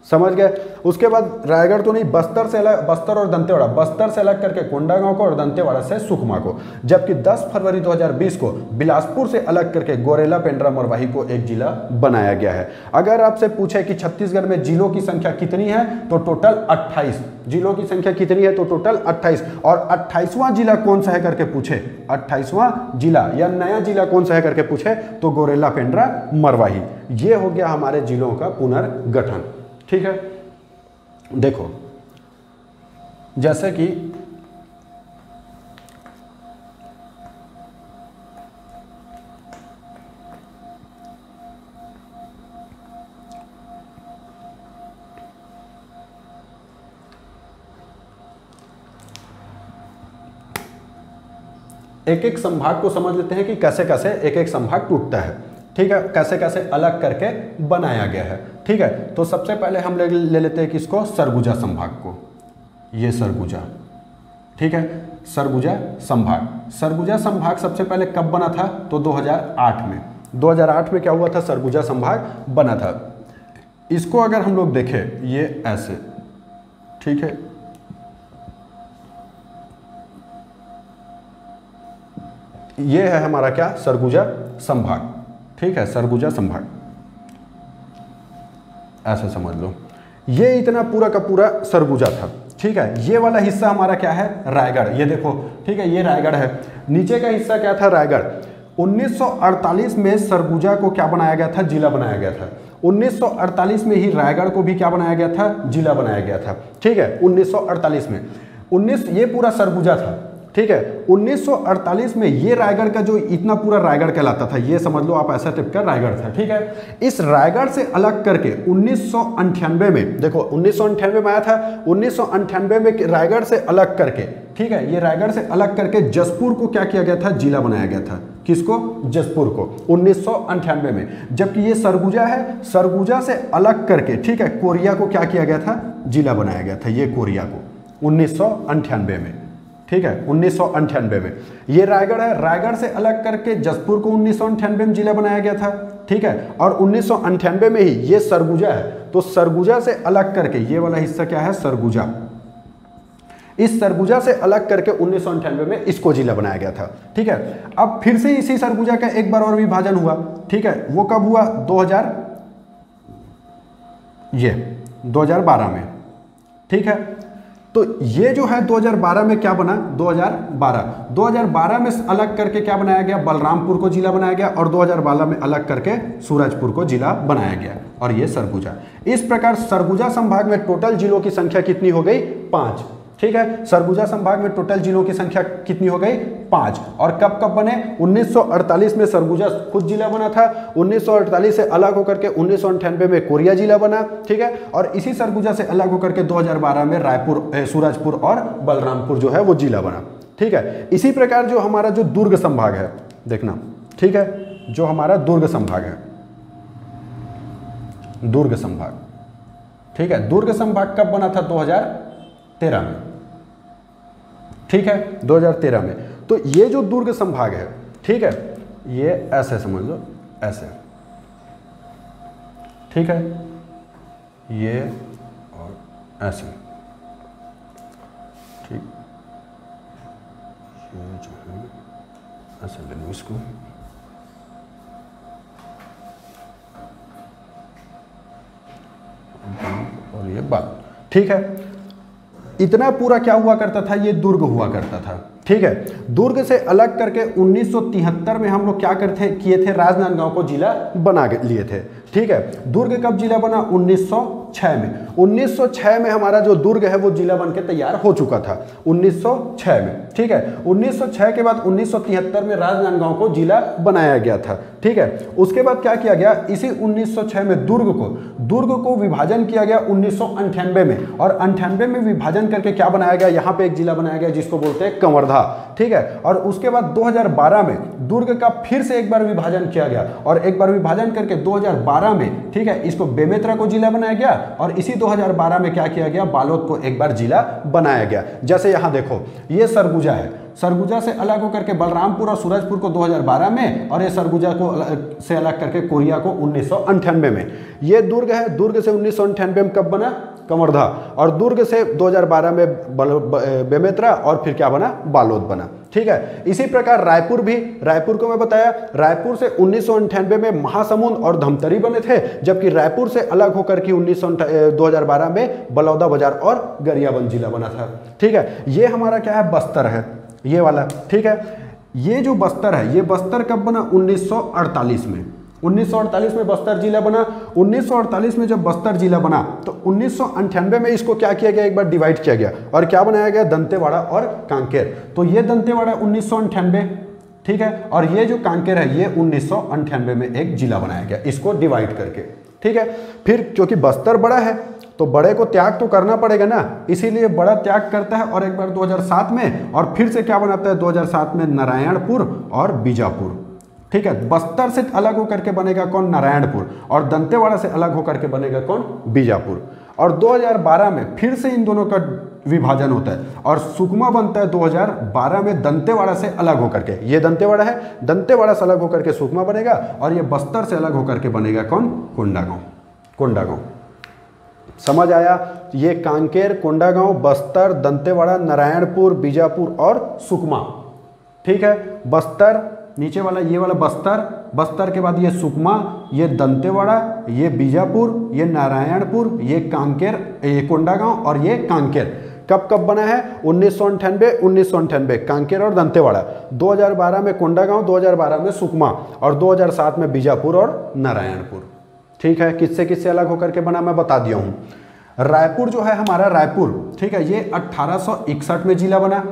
समझ गए। उसके बाद रायगढ़ तो नहीं, बस्तर से अलग, बस्तर और दंतेवाड़ा, बस्तर से अलग करके कोंडागांव को और दंतेवाड़ा से सुकमा को। जबकि 10 फरवरी 2020 को बिलासपुर से अलग करके गोरेला, पेंड्रा, मरवाही को एक जिला बनाया गया है। अगर आपसे पूछे कि छत्तीसगढ़ में जिलों की संख्या कितनी है, तो टोटल 28 जिलों की संख्या कितनी है, तो टोटल 28। और 28वां जिला कौन सा है करके पूछे, 28वां जिला या नया जिला कौन सा है करके पूछे, तो गोरेला, पेंड्रा, मरवाही। ये हो गया हमारे जिलों का पुनर्गठन, ठीक है। देखो, जैसे कि एक एक संभाग को समझ लेते हैं कि कैसे कैसे एक एक संभाग टूटता है, ठीक है, कैसे कैसे अलग करके बनाया गया है, ठीक है। तो सबसे पहले हम ले लेते हैं किसको, सरगुजा संभाग को। ये सरगुजा, ठीक है, सरगुजा संभाग। सरगुजा संभाग सबसे पहले कब बना था, तो 2008 में। 2008 में क्या हुआ था, सरगुजा संभाग बना था। इसको अगर हम लोग देखें, ये ऐसे, ठीक है, ये है हमारा क्या, सरगुजा संभाग, ठीक है, सरगुजा संभाग, ऐसे समझ लो। ये इतना पूरा का पूरा सरगुजा था, ठीक है। ये वाला हिस्सा हमारा क्या है, रायगढ़, ये देखो, ठीक है, ये रायगढ़ है। नीचे का हिस्सा क्या था, रायगढ़। 1948 में सरगुजा को क्या बनाया गया था, जिला बनाया गया था। 1948 में ही रायगढ़ को भी क्या बनाया गया था, जिला बनाया गया था, ठीक है, 1948 में। ये पूरा सरगुजा था, ठीक है। 1948 में ये रायगढ़ का जो इतना पूरा रायगढ़ कहलाता था, ये समझ लो आप, ऐसा टाइप का रायगढ़ था, ठीक है। इस रायगढ़ से अलग करके 1998 में, देखो 1998 में आया था, 1998 में रायगढ़ से अलग करके, ठीक है, ये रायगढ़ से अलग करके जसपुर को क्या किया गया था, जिला बनाया गया था। किसको, जसपुर को, 1998 में। जबकि ये सरगुजा है, सरगुजा से अलग करके, ठीक है, कोरिया को क्या किया गया था, जिला बनाया गया था, ये कोरिया को 1998 में, ठीक है, 1998 में। ये रायगढ़ है, रायगढ़ से अलग करके जसपुर को 1998 में जिला बनाया गया था, ठीक है। और 1998 में ही ये सरगुजा है, तो सरगुजा से अलग करके ये वाला हिस्सा क्या है, सरगुजा। इस सरगुजा से अलग करके 1998 में इसको जिला बनाया गया था। ठीक है, अब फिर से इसी सरगुजा का एक बार और विभाजन हुआ। ठीक है, वो कब हुआ? 2012 में। ठीक है, तो ये जो है 2012 में क्या बना? 2012 में अलग करके क्या बनाया गया? बलरामपुर को जिला बनाया गया, और 2012 में अलग करके सूरजपुर को जिला बनाया गया, और ये सरगुजा। इस प्रकार सरगुजा संभाग में टोटल जिलों की संख्या कितनी हो गई? 5। ठीक है, सरगुजा संभाग में टोटल जिलों की संख्या कितनी हो गई? 5। और कब कब बने? 1948 में सरगुजा खुद जिला बना था। 1948 से अलग होकर के 1998 में कोरिया जिला बना। ठीक है, और इसी सरगुजा से अलग होकर के 2012 में रायपुर, सूरजपुर और बलरामपुर जो है वो जिला बना। ठीक है, इसी प्रकार जो हमारा जो दुर्ग संभाग है, देखना। ठीक है, जो हमारा दुर्ग संभाग है, दुर्ग संभाग, ठीक है, दुर्ग संभाग कब बना था? 2013 में। ठीक है, 2013 में। तो ये जो दुर्ग संभाग है, ठीक है, ये ऐसे समझ लो, ऐसे। ठीक है, ये और ऐसे। ठीक, ये जो है ऐसे ले लो इसको। और ये बात। ठीक है, इतना पूरा क्या हुआ करता था? ये दुर्ग हुआ करता था। ठीक है, दुर्ग से अलग करके 1973 में हम लोग क्या किए थे? राजनांदगांव को जिला बना लिए थे। ठीक है, दुर्ग कब जिला बना? 1906 में। 1906 में हमारा जो दुर्ग है वो जिला बन के तैयार हो चुका था, 1906 में। ठीक है, 1906 के बाद 1973 में राजनांदगांव को जिला बनाया गया था। ठीक है, उसके बाद क्या किया गया? इसी 1906 में दुर्ग को विभाजन किया गया 1998 में, और 98 में विभाजन करके क्या बनाया गया? यहाँ पे एक जिला बनाया गया जिसको बोलते हैं कवर्धा। ठीक है, और उसके बाद 2012 में दुर्ग का फिर से एक बार विभाजन किया गया, और एक बार विभाजन करके 2012 में, ठीक है, इसको बेमेतरा को जिला बनाया गया, और इसी 2012 में क्या किया गया? बालोद को एक बार जिला बनाया गया। जैसे यहां देखो, ये सरगुजा है, सरगुजा से अलग होकर के बलरामपुर और सूरजपुर को 2012 में, और ये सरगुजा को से अलग करके कोरिया को 1998 में। ये दुर्ग है, दुर्ग से 1998 में कब बना? कवर्धा, और दुर्ग से 2012 में बेमेतरा, और फिर क्या बना? बालोद बना। ठीक है, इसी प्रकार रायपुर भी, रायपुर को मैं बताया, रायपुर से 1998 में महासमुंद और धमतरी बने थे, जबकि रायपुर से अलग होकर के 2012 में बलौदा बाजार और गरियाबंद जिला बना था। ठीक है, ये हमारा क्या है? बस्तर है, ये वाला। ठीक है, ये जो बस्तर है, ये बस्तर कब बना? 1948 में। 1948 में बस्तर जिला बना। 1948 में जब बस्तर जिला बना तो 1998 में इसको क्या किया गया? एक बार डिवाइड किया गया, और क्या बनाया गया? दंतेवाड़ा और कांकेर। तो ये दंतेवाड़ा 1998, ठीक है, और ये जो कांकेर है ये 1998 में एक जिला बनाया गया, इसको डिवाइड करके। ठीक है, फिर क्योंकि बस्तर बड़ा है तो बड़े को त्याग तो करना पड़ेगा ना, इसीलिए बड़ा त्याग करता है, और एक बार 2007 में, और फिर से क्या बनाता है? 2007 में नारायणपुर और बीजापुर। ठीक है, बस्तर से अलग होकर के बनेगा कौन? नारायणपुर, और दंतेवाड़ा से अलग होकर के बनेगा कौन? बीजापुर। और 2012 में फिर से इन दोनों का विभाजन होता है, और सुकमा बनता है 2012 में दंतेवाड़ा से अलग होकर के। ये दंतेवाड़ा है, दंतेवाड़ा से अलग होकर के सुकमा बनेगा, और ये बस्तर से अलग होकर के बनेगा कौन? कोंडागांव। कोंडागांव, समझ आया? ये कांकेर, कोंडागांव, बस्तर, दंतेवाड़ा, नारायणपुर, बीजापुर और सुकमा। ठीक है, बस्तर नीचे वाला, ये वाला बस्तर, बस्तर के बाद ये सुकमा, ये दंतेवाड़ा, ये बीजापुर, ये नारायणपुर, ये कांकेर, ये कोंडागांव, और ये कांकेर कब कब बना है? 1998 कांकेर और दंतेवाड़ा, 2012 में कोंडागांव, 2012 में सुकमा, और 2007 में बीजापुर और नारायणपुर। ठीक है, किससे किससे अलग होकर के बना मैं बता दिया हूँ। रायपुर जो है हमारा, रायपुर, ठीक है, ये 1861 में जिला बना।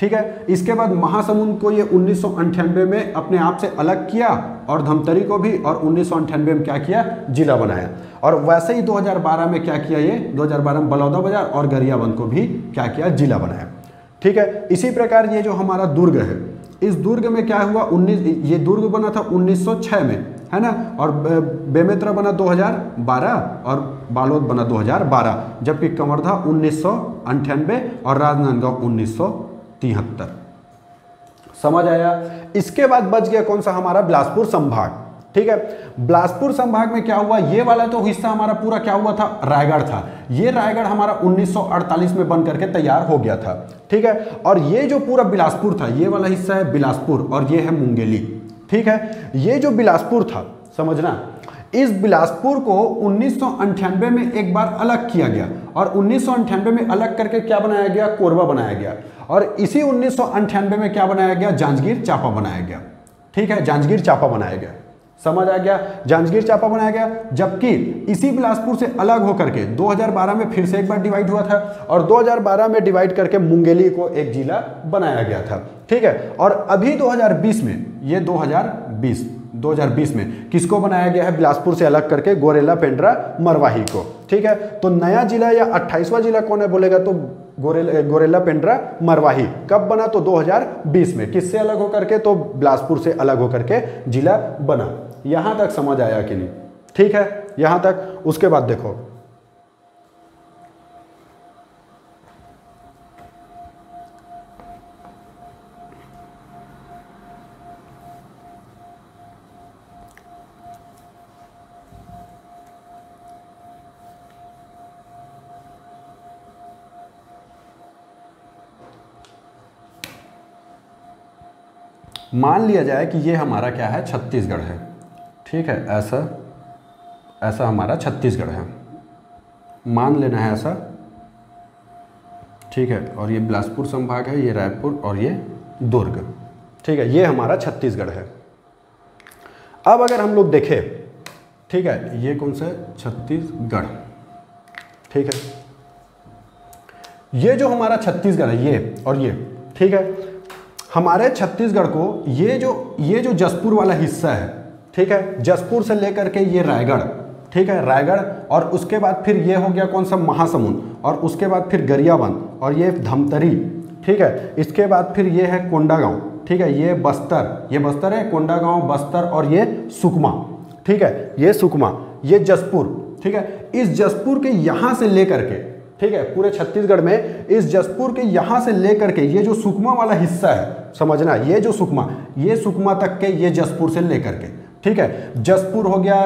ठीक है, इसके बाद महासमुंद को ये 1998 में अपने आप से अलग किया, और धमतरी को भी, और 1998 में क्या किया? जिला बनाया। और वैसे ही 2012 में क्या किया? ये 2012 में बलौदा बाजार और गरियाबंद को भी क्या किया? जिला बनाया। ठीक है, इसी प्रकार ये जो हमारा दुर्ग है, इस दुर्ग में क्या हुआ? ये दुर्ग बना था 1906 में, है ना, और बेमेतरा बना 2012, और बालोद बना 2012, जबकि कवर्धा 1998 और राजनांदगांव 1973। समझ आया? इसके बाद बच गया कौन सा? हमारा बिलासपुर संभाग। ठीक है। बिलासपुर संभाग में क्या हुआ, ये वाला तो हिस्सा हमारा पूरा क्या हुआ था, रायगढ़ था। ये रायगढ़ हमारा 1948 में बन करके तैयार हो गया था, ठीक है। और ये जो पूरा बिलासपुर था, ये वाला हिस्सा है बिलासपुर और ये है मुंगेली, ठीक है। ये जो बिलासपुर था, समझना, इस बिलासपुर को 1998 में एक बार अलग किया गया और 1998 में अलग करके क्या बनाया गया, कोरबा बनाया गया। और इसी 1998 में क्या बनाया गया, जांजगीर चांपा बनाया गया, ठीक है। जांजगीर चांपा बनाया गया, समझ आ गया, जांजगीर चांपा बनाया गया। जबकि इसी बिलासपुर से अलग होकर के 2012 में फिर से एक बार डिवाइड हुआ था और 2012 में डिवाइड करके मुंगेली को एक जिला बनाया गया था, ठीक है। और अभी 2020 में, ये 2020 में किसको बनाया गया है, बिलासपुर से अलग करके गोरेला पेंड्रा मरवाही को, ठीक है। तो नया जिला या 28वां जिला कौन है बोलेगा तो गोरेला पेंड्रा मरवाही कब बना, तो 2020 में। किससे अलग होकर के, तो बिलासपुर से अलग होकर के जिला बना। यहां तक समझ आया कि नहीं, ठीक है, यहां तक। उसके बाद देखो, मान लिया जाए कि ये हमारा क्या है, छत्तीसगढ़ है, ठीक है। ऐसा हमारा छत्तीसगढ़ है, मान लेना है ऐसा, ठीक है। और ये बिलासपुर संभाग है, ये रायपुर और ये दुर्ग, ठीक है। ये हमारा छत्तीसगढ़ है। अब अगर हम लोग देखें, ठीक है, ये कौन सा है, छत्तीसगढ़, ठीक है। ये जो हमारा छत्तीसगढ़ है, ये और ये, ठीक है। हमारे छत्तीसगढ़ को ये जो जसपुर वाला हिस्सा है, ठीक है, जसपुर से लेकर के ये रायगढ़, ठीक है, रायगढ़, और उसके बाद फिर ये हो गया कौन सा, महासमुंद, और उसके बाद फिर गरियाबंद और ये धमतरी, ठीक है। इसके बाद फिर ये है कोंडागांव, ठीक है, ये बस्तर है, कोंडागांव, बस्तर और ये सुकमा, ठीक है, ये सुकमा, ये जसपुर, ठीक है। इस जसपुर के यहाँ से लेकर के, ठीक है, पूरे छत्तीसगढ़ में इस जसपुर के यहाँ से लेकर के ये जो सुकमा वाला हिस्सा है, समझना, ये जो सुकमा तक के, ये जसपुर से लेकर के, ठीक है। जसपुर हो गया,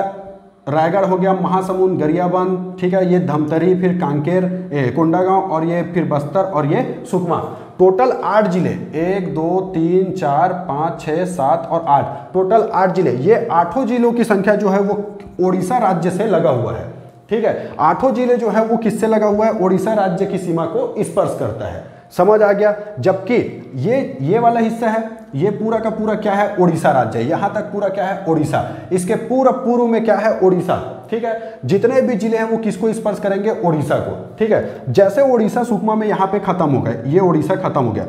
रायगढ़ हो गया, महासमुंद, गरियाबंद, ठीक है, ये धमतरी, फिर कांकेर, कोंडागांव और ये फिर बस्तर और ये सुकमा। टोटल 8 जिले, 1 2 3 4 5 6 7 और 8, टोटल 8 जिले। ये 8 जिलों की संख्या जो है वो ओडिशा राज्य से लगा हुआ है, ठीक है। 8 जिले जो है वो किससे लगा हुआ है, ओडिशा राज्य की सीमा को स्पर्श करता है, समझ आ गया। जबकि ये वाला हिस्सा है, ये पूरा का पूरा क्या है, ओडिशा राज्य है। यहां तक पूरा क्या है, ओडिशा। इसके पूरा पूर्व में क्या है, ओडिशा, ठीक है। जितने भी जिले हैं वो किसको स्पर्श करेंगे, ओडिशा को, ठीक है। जैसे ओडिशा सुकमा में यहाँ पे खत्म हो गए, ये ओडिशा खत्म हो गया,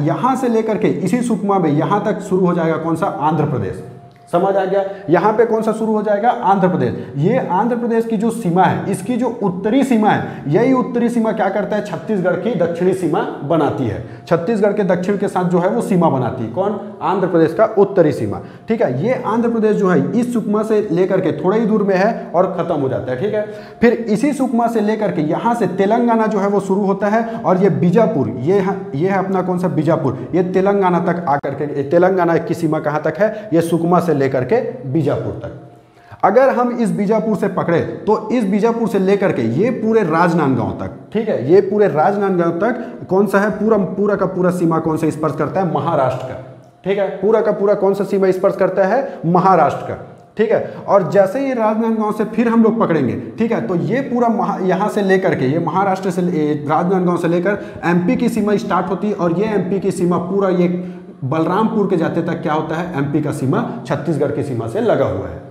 यहां से लेकर के इसी सुकमा में यहां तक शुरू हो जाएगा कौन सा, आंध्र प्रदेश, समझ आ गया। यहां पे कौन सा शुरू हो जाएगा, आंध्र प्रदेश। ये आंध्र प्रदेश की जो सीमा है, इसकी जो उत्तरी सीमा है, यही उत्तरी सीमा क्या करता है, छत्तीसगढ़ की दक्षिणी सीमा बनाती है। छत्तीसगढ़ के दक्षिण के साथ जो है वो सीमा बनाती है, कौन, आंध्र प्रदेश का उत्तरी सीमा, ठीक है। ये आंध्र प्रदेश जो है इस सुकमा से लेकर के थोड़ा ही दूर में है और खत्म हो जाता है, ठीक है। फिर इसी सुकमा से लेकर के यहां से तेलंगाना जो है वो शुरू होता है और ये बीजापुर, ये है अपना कौन सा, बीजापुर, ये तेलंगाना तक आकर के, तेलंगाना की सीमा कहां तक है, ये सुकमा से लेकर के बीजापुर तक। अगर हम इस बीजापुर से पकड़े तो इस बीजापुर से लेकर के ये पूरे राजनांदगांव तक, ठीक है, ये पूरे राजनांदगांव तक कौन सा है, पूरा का पूरा सीमा कौन सा स्पर्श करता है, महाराष्ट्र का, ठीक है। पूरा का पूरा कौन सा सीमा स्पर्श करता है, महाराष्ट्र का, ठीक है। और जैसे ये राजनांदगांव से फिर हम लोग पकड़ेंगे, ठीक है, तो ये पूरा यहाँ से लेकर के, ये महाराष्ट्र से, राजनांदगांव से लेकर एमपी की सीमा स्टार्ट होती है और ये एमपी की सीमा पूरा ये बलरामपुर के जाते तक क्या होता है, एमपी का सीमा छत्तीसगढ़ की सीमा से लगा हुआ है,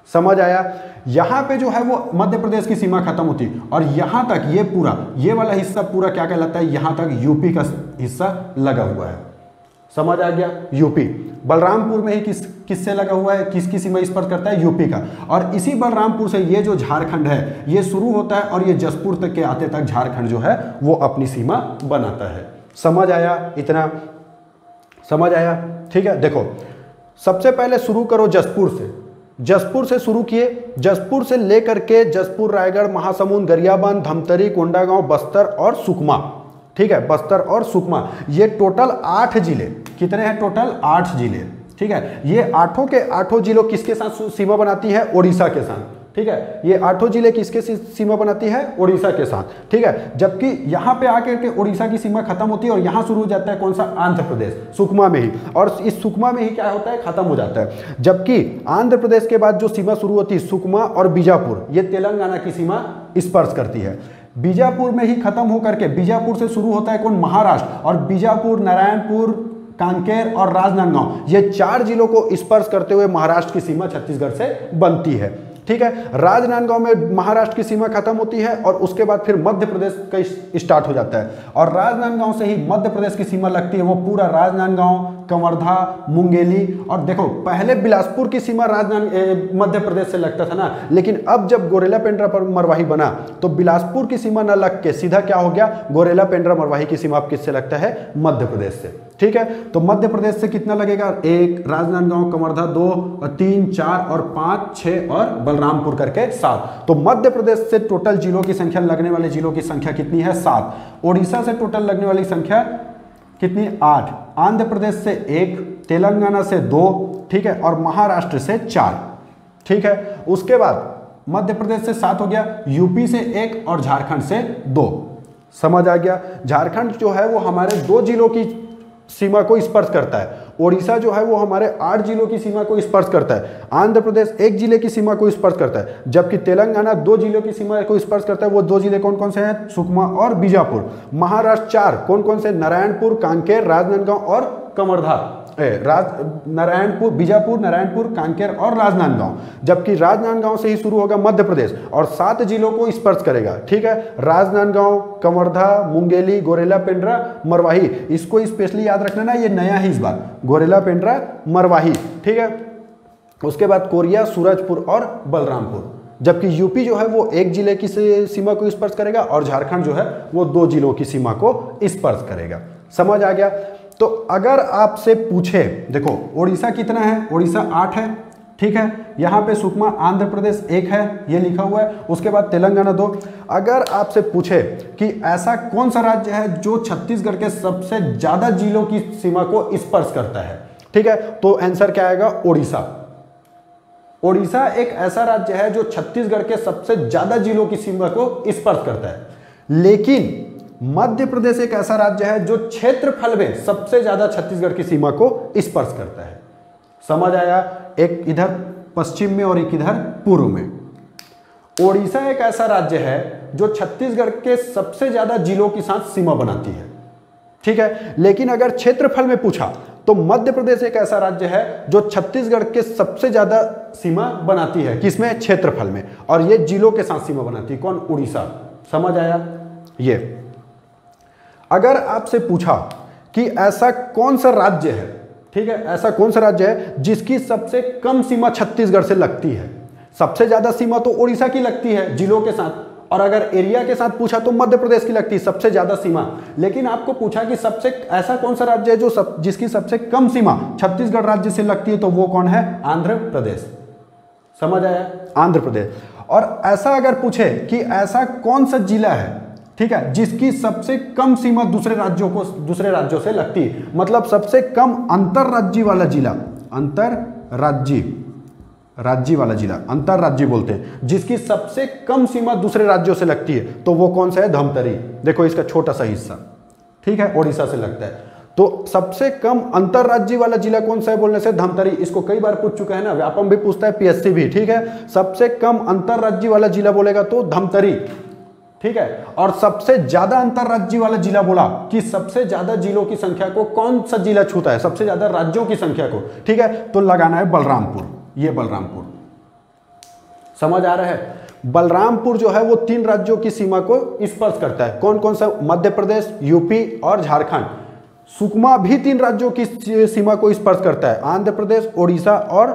समझ आया। यहां पे जो है वो मध्य प्रदेश की सीमा खत्म होती है और यहां तक ये पूरा, ये वाला हिस्सा पूरा क्या कहलाता है, यहां तक यूपी का हिस्सा लगा हुआ है, समझ आ गया। यूपी बलरामपुर में ही किससे लगा हुआ है, किसकी सीमा स्पर्श करता है, यूपी का। और इसी बलरामपुर से ये जो झारखंड है ये शुरू होता है और ये जसपुर तक के आते तक झारखंड जो है वो अपनी सीमा बनाता है, समझ आया, इतना समझ आया, ठीक है। देखो सबसे पहले शुरू करो जसपुर से शुरू किए, जसपुर से लेकर के जसपुर, रायगढ़, महासमुंद, गरियाबंद, धमतरी, कोंडागांव, बस्तर और सुकमा, ठीक है, बस्तर और सुकमा, ये टोटल 8 जिले, कितने हैं टोटल, 8 जिले, ठीक है। ये आठों के आठों जिलों किसके साथ सीमा बनाती है? ओडिशा के साथ, ठीक है। ये आठों जिले किसके सीमा बनाती है? ओडिशा के साथ, ठीक है। जबकि यहाँ पे आकर के ओडिशा की सीमा खत्म होती है और यहाँ शुरू हो जाता है कौन सा? आंध्र प्रदेश, सुकमा में ही, और इस सुकमा में ही क्या होता है? खत्म हो जाता है। जबकि आंध्र प्रदेश के बाद जो सीमा शुरू होती है सुकमा और बीजापुर, ये तेलंगाना की सीमा स्पर्श करती है। बीजापुर में ही खत्म होकर के बीजापुर से शुरू होता है कौन? महाराष्ट्र, और बीजापुर, नारायणपुर, कांकेर और राजनांदगांव, ये 4 जिलों को स्पर्श करते हुए महाराष्ट्र की सीमा छत्तीसगढ़ से बनती है, ठीक है। राजनांदगांव में महाराष्ट्र की सीमा खत्म होती है और उसके बाद फिर मध्य प्रदेश का स्टार्ट हो जाता है, और राजनांदगांव से ही मध्य प्रदेश की सीमा लगती है। वो पूरा राजनांदगांव, कवर्धा, मुंगेली, और देखो पहले बिलासपुर की सीमा मध्य प्रदेश से लगता था ना, लेकिन अब जब गोरेला पेंड्रा पर मरवाही बना तो बिलासपुर की सीमा न लग के सीधा क्या हो गया? गोरेला पेंड्रा मरवाही की सीमा अब किससे लगता है? मध्य प्रदेश से, ठीक है। तो मध्य प्रदेश से कितना लगेगा? 1, राजनांदगांव, कवर्धा 2, 3, 4 और 5, 6 और बलरामपुर करके 7। तो मध्य प्रदेश से टोटल जिलों की संख्या, लगने वाले जिलों की संख्या कितनी है? 7। ओडिशा से टोटल लगने वाली संख्या कितनी? 8। आंध्र प्रदेश से 1, तेलंगाना से 2, ठीक है, और महाराष्ट्र से 4, ठीक है। उसके बाद मध्य प्रदेश से 7 हो गया, यूपी से 1 और झारखंड से 2। समझ आ गया? झारखंड जो है वो हमारे 2 जिलों की सीमा को स्पर्श करता है। ओडिशा जो है वो हमारे 8 जिलों की सीमा को स्पर्श करता है। आंध्र प्रदेश 1 जिले की सीमा को स्पर्श करता है, जबकि तेलंगाना 2 जिलों की सीमा को स्पर्श करता है। वो 2 जिले कौन कौन से हैं? सुकमा और बीजापुर। महाराष्ट्र 4 कौन कौन से? नारायणपुर, कांकेर, राजनांदगांव और कवर्धा। नारायणपुर, बीजापुर, नारायणपुर, कांकेर और राजनांदगांव। जबकि राजनांदगांव से ही शुरू होगा मध्य प्रदेश और 7 जिलों को स्पर्श करेगा, ठीक है। राजनांदगांव, कवर्धा, मुंगेली, गोरेला पेंड्रा, मरवाही। इसको स्पेशली याद रखना ना, ये नया ही इस बार, गोरेला पेंड्रा, मरवाही, ठीक है। उसके बाद कोरिया, सूरजपुर और बलरामपुर। जबकि यूपी जो है वो 1 जिले की सीमा को स्पर्श करेगा और झारखंड जो है वो 2 जिलों की सीमा को स्पर्श करेगा। समझ आ गया? तो अगर आपसे पूछे, देखो ओडिशा कितना है? ओडिशा 8 है, ठीक है। यहाँ पे सुकमा आंध्र प्रदेश 1 है, ये लिखा हुआ है। उसके बाद तेलंगाना 2। अगर आपसे पूछे कि ऐसा कौन सा राज्य है जो छत्तीसगढ़ के सबसे ज्यादा जिलों की सीमा को स्पर्श करता है, ठीक है, तो आंसर क्या आएगा? ओडिशा। ओडिशा एक ऐसा राज्य है जो छत्तीसगढ़ के सबसे ज्यादा जिलों की सीमा को स्पर्श करता है। लेकिन मध्य प्रदेश एक ऐसा राज्य है जो क्षेत्रफल में सबसे ज्यादा छत्तीसगढ़ की सीमा को स्पर्श करता है। समझ आया? एक इधर पश्चिम में और एक इधर पूर्व में। ओडिशा एक ऐसा राज्य है जो छत्तीसगढ़ के सबसे ज्यादा जिलों के साथ सीमा बनाती है, ठीक है। लेकिन अगर क्षेत्रफल में पूछा तो मध्य प्रदेश एक ऐसा राज्य है जो छत्तीसगढ़ के सबसे ज्यादा सीमा बनाती है। किसमें? क्षेत्रफल में। और ये जिलों के साथ सीमा बनाती है। कौन? उड़ीसा। समझ आया? ये अगर आपसे पूछा कि ऐसा कौन सा राज्य है, ठीक है, ऐसा कौन सा राज्य है जिसकी सबसे कम सीमा छत्तीसगढ़ से लगती है? सबसे ज्यादा सीमा तो ओडिशा की लगती है जिलों के साथ, और अगर एरिया के साथ पूछा तो मध्य प्रदेश की लगती है सबसे ज्यादा सीमा। लेकिन आपको पूछा कि सबसे ऐसा कौन सा राज्य है जो जिसकी सबसे कम सीमा छत्तीसगढ़ राज्य से लगती है, तो वो कौन है? आंध्र प्रदेश। समझ आया? आंध्र प्रदेश। और ऐसा अगर पूछे कि ऐसा कौन सा जिला है, ठीक है, जिसकी सबसे कम सीमा दूसरे राज्यों से लगती है, मतलब सबसे कम अंतरराज्यीय वाला जिला, राज्य वाला जिला अंतरराज्यीय बोलते हैं, जिसकी सबसे कम सीमा दूसरे राज्यों से लगती है, तो वो कौन सा है? धमतरी। देखो इसका छोटा सा हिस्सा, ठीक है, ओडिशा से लगता है। तो सबसे कम अंतरराज्यीय वाला जिला कौन सा है बोलने से? धमतरी। इसको कई बार पूछ चुका है ना, व्यापम भी पूछता है, पीएससी भी, ठीक है। सबसे कम अंतरराज्यीय वाला जिला बोलेगा तो धमतरी, ठीक है। और सबसे ज्यादा अंतरराज्यीय वाला जिला बोला कि सबसे ज्यादा जिलों की संख्या को कौन सा जिला छूता है? सबसे ज्यादा राज्यों की संख्या को, ठीक है, तो लगाना है बलरामपुर। ये बलरामपुर। समझ आ रहा है? बलरामपुर जो है वो 3 राज्यों की सीमा को स्पर्श करता है। कौन कौन सा? मध्य प्रदेश, यूपी और झारखंड। सुकमा भी 3 राज्यों की सीमा को स्पर्श करता है, आंध्र प्रदेश, ओडिशा और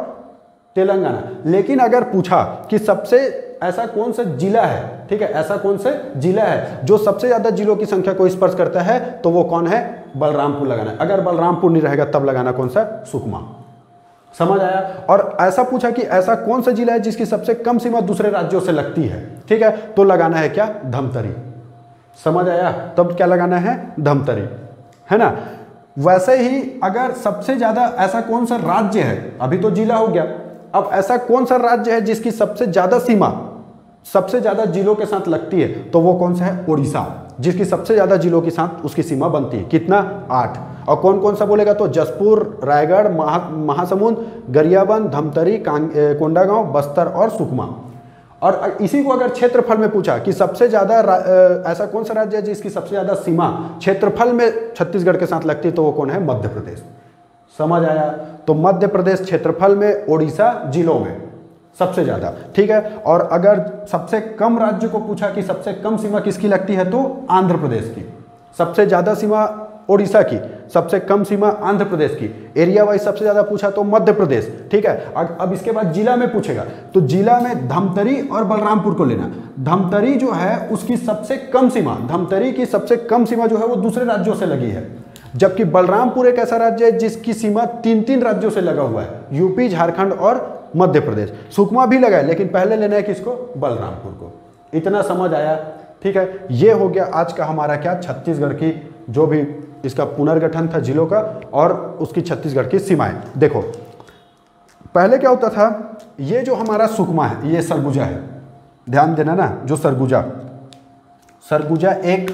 तेलंगाना। लेकिन अगर पूछा कि सबसे ऐसा कौन सा जिला है, ठीक है, ऐसा कौन सा जिला है जो सबसे ज्यादा जिलों की संख्या को स्पर्श करता है, तो वो कौन है? बलरामपुर लगाना है। अगर बलरामपुर नहीं रहेगा तब लगाना कौन सा? सुकमा। समझ आया? और ऐसा पूछा कि ऐसा कौन सा जिला है जिसकी सबसे कम सीमा दूसरे राज्यों से लगती है, ठीक है, तो लगाना है क्या? धमतरी। समझ आया? तब क्या लगाना है? धमतरी, है ना। वैसे ही अगर सबसे ज्यादा ऐसा कौन सा राज्य है, अभी तो जिला हो गया, अब ऐसा कौन सा राज्य है जिसकी सबसे ज्यादा सीमा सबसे ज्यादा जिलों के साथ लगती है, तो वो कौन सा है? उड़ीसा, जिसकी सबसे ज्यादा जिलों के साथ उसकी सीमा बनती है। कितना? 8। और कौन कौन सा बोलेगा तो जसपुर, रायगढ़, महासमुंद, गरियाबंद, धमतरी, कोंडागांव, बस्तर और सुकमा। और इसी को अगर क्षेत्रफल में पूछा कि सबसे ज्यादा ऐसा कौन सा राज्य है जिसकी सबसे ज्यादा सीमा क्षेत्रफल में छत्तीसगढ़ के साथ लगती है, तो वो कौन है? मध्य प्रदेश। समझ आया? तो मध्य प्रदेश क्षेत्रफल में, उड़ीसा जिलों में सबसे ज्यादा, ठीक है। और अगर सबसे कम राज्य को पूछा कि सबसे कम सीमा किसकी लगती है, तो आंध्र प्रदेश की। सबसे ज्यादा सीमा उड़ीसा की, सबसे कम सीमा आंध्र प्रदेश की। एरिया वाइज सबसे ज्यादा पूछा तो मध्य प्रदेश, ठीक है। अब इसके बाद जिला में पूछेगा तो जिला में धमतरी और बलरामपुर को लेना। धमतरी जो है उसकी सबसे कम सीमा, धमतरी की सबसे कम सीमा जो है वो दूसरे राज्यों से लगी है, जबकि बलरामपुर एक ऐसा राज्य है जिसकी सीमा 3 राज्यों से लगा हुआ है, यूपी, झारखंड और मध्य प्रदेश। सुकमा भी लगा है, लेकिन पहले लेना है किसको? बलरामपुर को। इतना समझ आया, ठीक है। ये हो गया आज का हमारा क्या, छत्तीसगढ़ की जो भी इसका पुनर्गठन था जिलों का, और उसकी छत्तीसगढ़ की सीमाएं। देखो पहले क्या होता था, ये जो हमारा सुकमा है ये सरगुजा है, ध्यान देना ना, जो सरगुजा 1,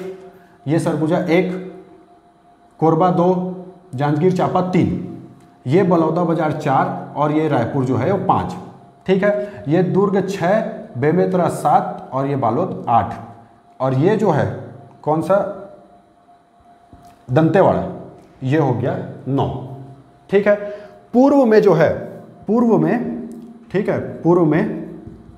ये सरगुजा 1, कोरबा 2, जांजगीर चांपा 3, ये बलौदाबाजार 4 और ये रायपुर जो है वो 5, ठीक है। ये दुर्ग 6, बेमेतरा 7 और ये बालोद 8, और ये जो है कौन सा, दंतेवाड़ा, ये हो गया 9, ठीक है। पूर्व में जो है, पूर्व में, ठीक है, पूर्व में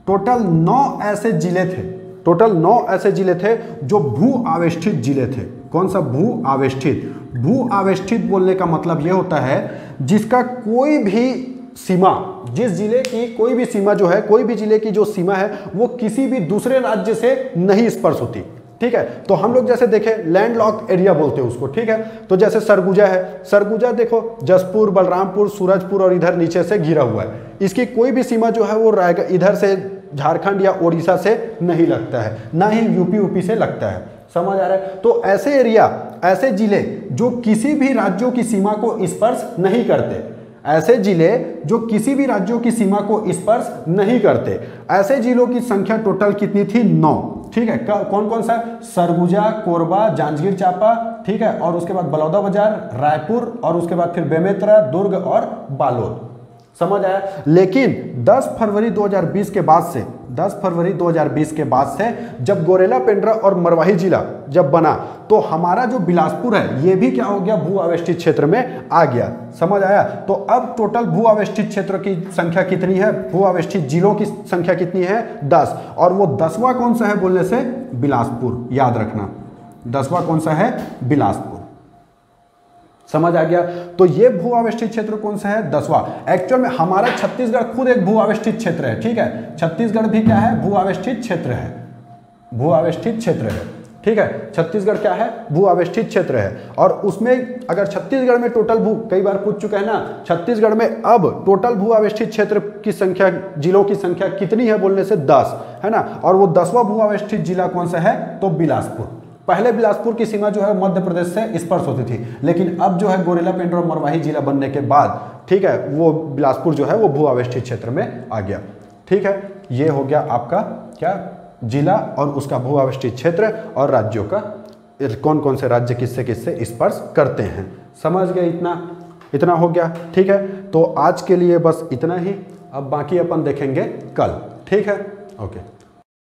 टोटल 9 ऐसे जिले थे, टोटल 9 ऐसे जिले थे जो भू आवेष्टित जिले थे। कौन सा? भू आवेष्टित। भू आवेष्टित बोलने का मतलब यह होता है जिसका कोई भी सीमा, जिस जिले की कोई भी सीमा जो है, कोई भी जिले की जो सीमा है वो किसी भी दूसरे राज्य से नहीं स्पर्श होती, ठीक है। तो हम लोग जैसे देखें लैंड लॉक एरिया बोलते हैं उसको, ठीक है। तो जैसे सरगुजा है, सरगुजा देखो जसपुर, बलरामपुर, सूरजपुर और इधर नीचे से घिरा हुआ है, इसकी कोई भी सीमा जो है वो रायगढ़ इधर से झारखंड या उड़ीसा से नहीं लगता है, ना ही यूपी से लगता है। समझ आ रहा है? तो ऐसे एरिया, ऐसे जिले जो किसी भी राज्यों की सीमा को स्पर्श नहीं करते, ऐसे जिले जो किसी भी राज्यों की सीमा को स्पर्श नहीं करते, ऐसे जिलों की संख्या टोटल कितनी थी? 9, ठीक है। कौन कौन सा? सरगुजा, कोरबा, जांजगीर चांपा, ठीक है, और उसके बाद बलौदाबाजार, रायपुर, और उसके बाद फिर बेमेतरा, दुर्ग और बालोद। समझ आया? लेकिन 10 फरवरी 2020 के बाद से, 10 फरवरी 2020 के बाद से जब गोरेला, पेंड्रा और मरवाही जिला जब बना, तो हमारा जो बिलासपुर है ये भी क्या हो गया? भू आवेष्टित क्षेत्र में आ गया। समझ आया? तो अब टोटल भू आवेष्टित क्षेत्र की संख्या कितनी है? भू आवेष्टित जिलों की संख्या कितनी है? 10। और वो 10वां कौन सा है बोलने से? बिलासपुर। याद रखना 10वां कौन सा है? बिलासपुर। समझ आ गया? तो ये भू आवेष्टित क्षेत्र कौन सा है? 10वां। एक्चुअल में हमारा छत्तीसगढ़ खुद एक भू आवेष्टित क्षेत्र है, ठीक है। छत्तीसगढ़ भी क्या है? भू आवेष्टित क्षेत्र है, भू आवेष्टित क्षेत्र है, ठीक है। छत्तीसगढ़ क्या है? भू आवेष्टित क्षेत्र है। और उसमें अगर छत्तीसगढ़ में टोटल भू, कई बार पूछ चुका है ना, छत्तीसगढ़ में अब टोटल भू आवेष्टित क्षेत्र की संख्या, जिलों की संख्या कितनी है बोलने से? 10 है ना। और वो 10वां भू आवेष्टित जिला कौन सा है? तो बिलासपुर। पहले बिलासपुर की सीमा जो है मध्य प्रदेश से स्पर्श होती थी, लेकिन अब जो है गोरेला, पेंड्रा और मरवाही जिला बनने के बाद, ठीक है, वो बिलासपुर जो है वो भू आवेष्टित क्षेत्र में आ गया, ठीक है। ये हो गया आपका क्या? जिला और उसका भू आवेष्टित क्षेत्र और राज्यों का, कौन कौन से राज्य किससे किससे स्पर्श करते हैं। समझ गए? इतना हो गया, ठीक है। तो आज के लिए बस इतना ही, अब बाकी अपन देखेंगे कल, ठीक है। ओके।